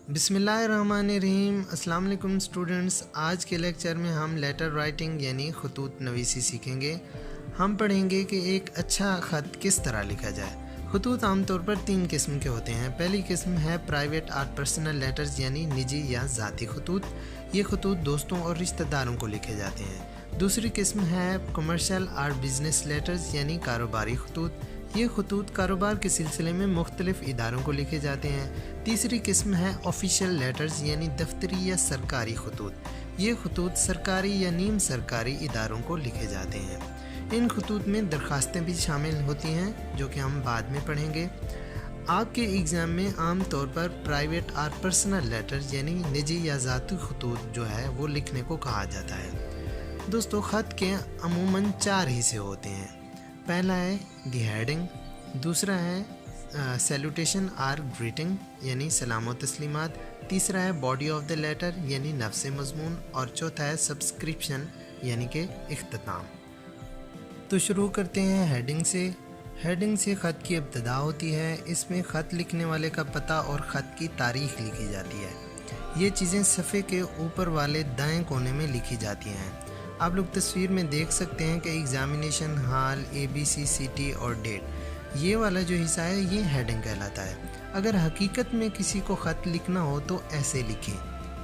बिस्मिल्लाहिर्रहमानिर्रहीम। अस्सलाम वालेकुम स्टूडेंट्स। आज के लेक्चर में हम लेटर राइटिंग यानी खतूत नवीसी सीखेंगे। हम पढ़ेंगे कि एक अच्छा ख़त किस तरह लिखा जाए। खतूत आमतौर पर 3 किस्म के होते हैं। पहली किस्म है प्राइवेट और पर्सनल लेटर्स यानी निजी या ज़ाती खतूत। ये खतूत दोस्तों और रिश्तेदारों को लिखे जाते हैं। दूसरी किस्म है कमर्शियल और बिज़नेस लेटर्स यानी कारोबारी खतूत। ये खतूत कारोबार के सिलसिले में मुख्तलिफ़ इदारों को लिखे जाते हैं। तीसरी किस्म है ऑफिशियल लेटर्स यानी दफ्तरी या सरकारी खतूत। ये खतूत सरकारी या नीम सरकारी इदारों को लिखे जाते हैं। इन खतूत में दरख्वास्तें भी शामिल होती हैं जो कि हम बाद में पढ़ेंगे। आपके एग्ज़ाम में आम तौर पर प्राइवेट और पर्सनल लेटर्स यानी निजी या ज़ाती खतूत जो है वो लिखने को कहा जाता है। दोस्तों, ख़त के अमूमन 4 हिस्से होते हैं। पहला है दी हेडिंग, दूसरा है सैल्यूटेशन आर ग्रीटिंग यानी सलाम व तस्लीमात, तीसरा है बॉडी ऑफ द लेटर यानी नफ्स मज़मून, और चौथा है सब्सक्रिप्शन यानी कि इख्तिताम। तो शुरू करते हैं हेडिंग से। हेडिंग से ख़त की इब्तिदा होती है। इसमें ख़त लिखने वाले का पता और ख़त की तारीख़ लिखी जाती है। ये चीज़ें सफ़े के ऊपर वाले दाएं कोने में लिखी जाती हैं। आप लोग तस्वीर में देख सकते हैं कि एग्ज़ामिनेशन हॉल, ABC, सिटी और डेट, ये वाला जो हिस्सा है ये हेडिंग कहलाता है। अगर हकीकत में किसी को ख़त लिखना हो तो ऐसे लिखें: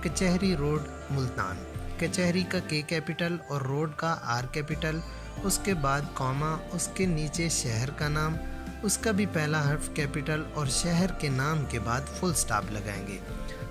कचहरी रोड, मुल्तान। कचहरी का K कैपिटल और रोड का R कैपिटल, उसके बाद कॉमा, उसके नीचे शहर का नाम, उसका भी पहला हर्फ कैपिटल और शहर के नाम के बाद फुल स्टॉप लगाएंगे।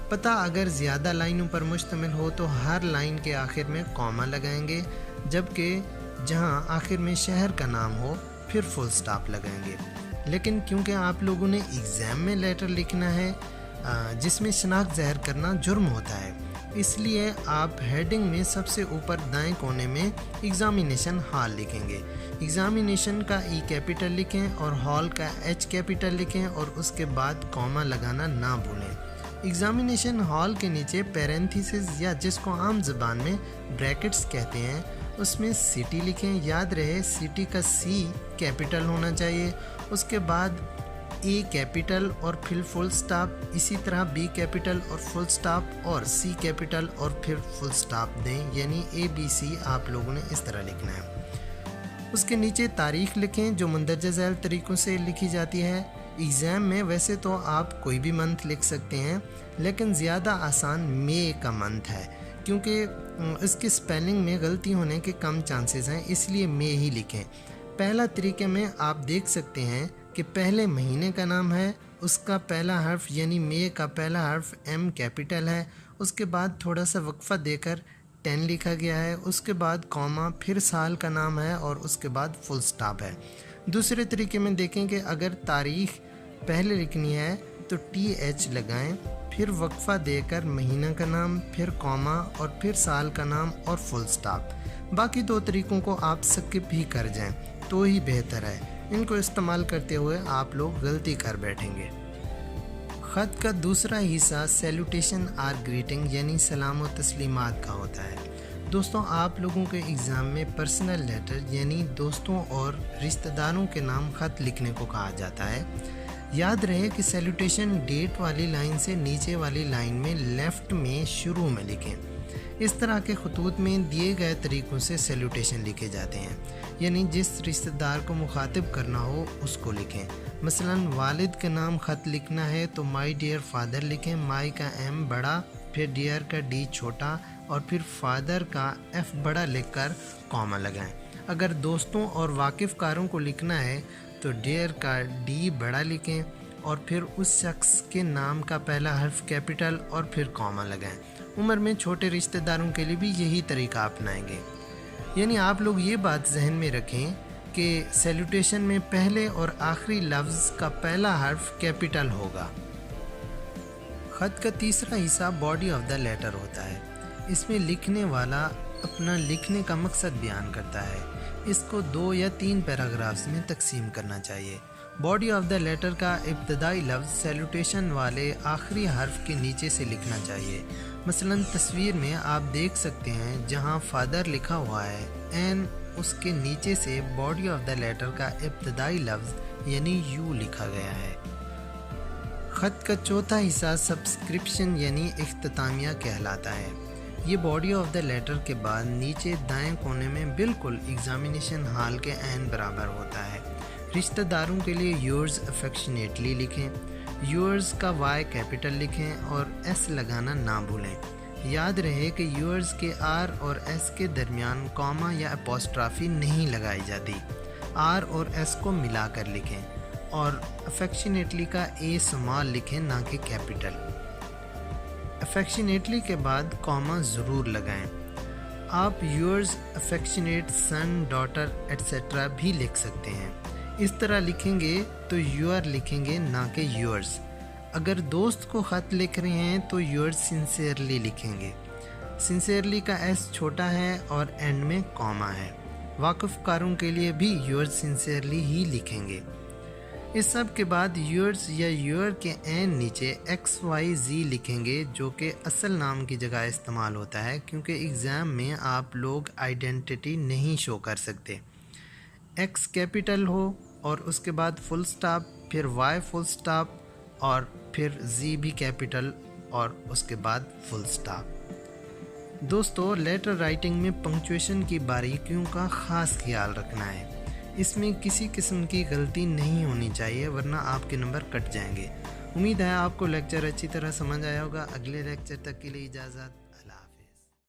पता अगर ज़्यादा लाइनों पर मुश्तमिल हो तो हर लाइन के आखिर में कॉमा लगाएंगे, जबकि जहां आखिर में शहर का नाम हो फिर फुल स्टॉप लगाएंगे। लेकिन क्योंकि आप लोगों ने एग्ज़ाम में लेटर लिखना है जिसमें शनाख्त ज़ाहिर करना जुर्म होता है, इसलिए आप हेडिंग में सबसे ऊपर दाएं कोने में एग्ज़ामिनेशन हॉल लिखेंगे। एग्ज़ामिनेशन का E कैपिटल लिखें और हॉल का H कैपिटल लिखें और उसके बाद कॉमा लगाना ना भूलें। एग्ज़ामिनेशन हॉल के नीचे पैरेंथेसिस या जिसको आम ज़बान में ब्रैकेट्स कहते हैं उसमें सिटी लिखें। याद रहे सिटी का C कैपिटल होना चाहिए, उसके बाद A कैपिटल और फिर फुल स्टॉप, इसी तरह B कैपिटल और फुल स्टॉप और C कैपिटल और फिर फुल स्टॉप दें, यानी ABC आप लोगों ने इस तरह लिखना है। उसके नीचे तारीख़ लिखें जो मंदरजा झैल तरीक़ों से लिखी जाती है। एग्ज़ाम में वैसे तो आप कोई भी मंथ लिख सकते हैं, लेकिन ज़्यादा आसान मई का मंथ है क्योंकि इसकी स्पेलिंग में गलती होने के कम चांसेस हैं, इसलिए मई ही लिखें। पहला तरीके में आप देख सकते हैं कि पहले महीने का नाम है, उसका पहला हर्फ यानी मई का पहला हर्फ M कैपिटल है, उसके बाद थोड़ा सा वक्फ़ा देकर 10 लिखा गया है, उसके बाद कॉमा, फिर साल का नाम है और उसके बाद फुल स्टॉप है। दूसरे तरीके में देखें कि अगर तारीख़ पहले लिखनी है तो TH लगाएं, फिर वक्फ़ा देकर महीना का नाम, फिर कॉमा और फिर साल का नाम और फुल स्टॉप। बाकी 2 तरीक़ों को आप स्किप भी कर जाएं तो ही बेहतर है। इनको इस्तेमाल करते हुए आप लोग गलती कर बैठेंगे। ख़त का दूसरा हिस्सा सैल्यूटेशन और ग्रीटिंग यानी सलाम व तस्लीमात का होता है। दोस्तों, आप लोगों के एग्ज़ाम में पर्सनल लेटर यानी दोस्तों और रिश्तेदारों के नाम ख़त लिखने को कहा जाता है। याद रहे कि सैल्यूटेशन डेट वाली लाइन से नीचे वाली लाइन में लेफ़्ट में शुरू में लिखें। इस तरह के खतूत में दिए गए तरीक़ों से सैल्यूटेशन लिखे जाते हैं, यानी जिस रिश्तेदार को मुखातिब करना हो उसको लिखें। मसलन वालिद का नाम ख़त लिखना है तो माई डियर फादर लिखें, माई का M बड़ा, फिर डियर का D छोटा और फिर फादर का F बड़ा लिखकर कॉमा लगाएं। अगर दोस्तों और वाकिफ़कारों को लिखना है तो डियर का D बड़ा लिखें और फिर उस शख्स के नाम का पहला हर्फ कैपिटल और फिर कॉमा लगाएं। उम्र में छोटे रिश्तेदारों के लिए भी यही तरीका अपनाएंगे। यानी आप लोग ये बात जहन में रखें कि सैल्यूटेशन में पहले और आखिरी लफ्ज़ का पहला हर्फ कैपिटल होगा। ख़त का तीसरा हिस्सा बॉडी ऑफ द लेटर होता है। इसमें लिखने वाला अपना लिखने का मकसद बयान करता है। इसको 2 या 3 पैराग्राफ्स में तकसीम करना चाहिए। बॉडी ऑफ द लेटर का इब्तदाई लफ्ज़ सैल्यूटेशन वाले आखिरी हर्फ के नीचे से लिखना चाहिए। मसलन तस्वीर में आप देख सकते हैं जहां फादर लिखा हुआ है एन, उसके नीचे से बॉडी ऑफ द लेटर का इब्तदाई लफ्ज़ यानी U लिखा गया है। ख़त का चौथा हिस्सा सब्सक्रिप्शन यानी इख्तितामिया कहलाता है। ये बॉडी ऑफ द लेटर के बाद नीचे दाएं कोने में बिल्कुल एग्जामिनेशन हॉल के ऐन बराबर होता है। रिश्तेदारों के लिए योर्स अफेक्शनेटली लिखें। योर्स का वाई कैपिटल लिखें और एस लगाना ना भूलें। याद रहे कि योर्स के आर और एस के दरमियान कॉमा या अपोस्ट्राफी नहीं लगाई जाती। आर और एस को मिलाकर लिखें और अफेक्शनेटली का ए स्मॉल लिखें, ना कि कैपिटल। अफेक्शनेटली के बाद कॉमा ज़रूर लगाएं। आप योर्स अफेक्शनेट सन, डॉटर एट्सेट्रा भी लिख सकते हैं। इस तरह लिखेंगे तो यूर लिखेंगे, ना कि योर्स। अगर दोस्त को ख़त लिख रहे हैं तो योर्स सिंसियरली लिखेंगे। सिंसियरली का एस छोटा है और एंड में कॉमा है। वाक़िफ़कारों के लिए भी योर्स सिंसियरली ही लिखेंगे। इस सब के बाद योर्स या योर के एन नीचे एक्स वाई जी लिखेंगे, जो कि असल नाम की जगह इस्तेमाल होता है, क्योंकि एग्ज़ाम में आप लोग आइडेंटिटी नहीं शो कर सकते। एक्स कैपिटल हो और उसके बाद फुल स्टॉप, फिर वाई फुल स्टॉप और फिर जी भी कैपिटल और उसके बाद फुल स्टॉप। दोस्तों, लेटर राइटिंग में पंक्चुएशन की बारीकियों का ख़ास ख्याल रखना है। इसमें किसी किस्म की गलती नहीं होनी चाहिए, वरना आपके नंबर कट जाएंगे। उम्मीद है आपको लेक्चर अच्छी तरह समझ आया होगा। अगले लेक्चर तक के लिए इजाज़त।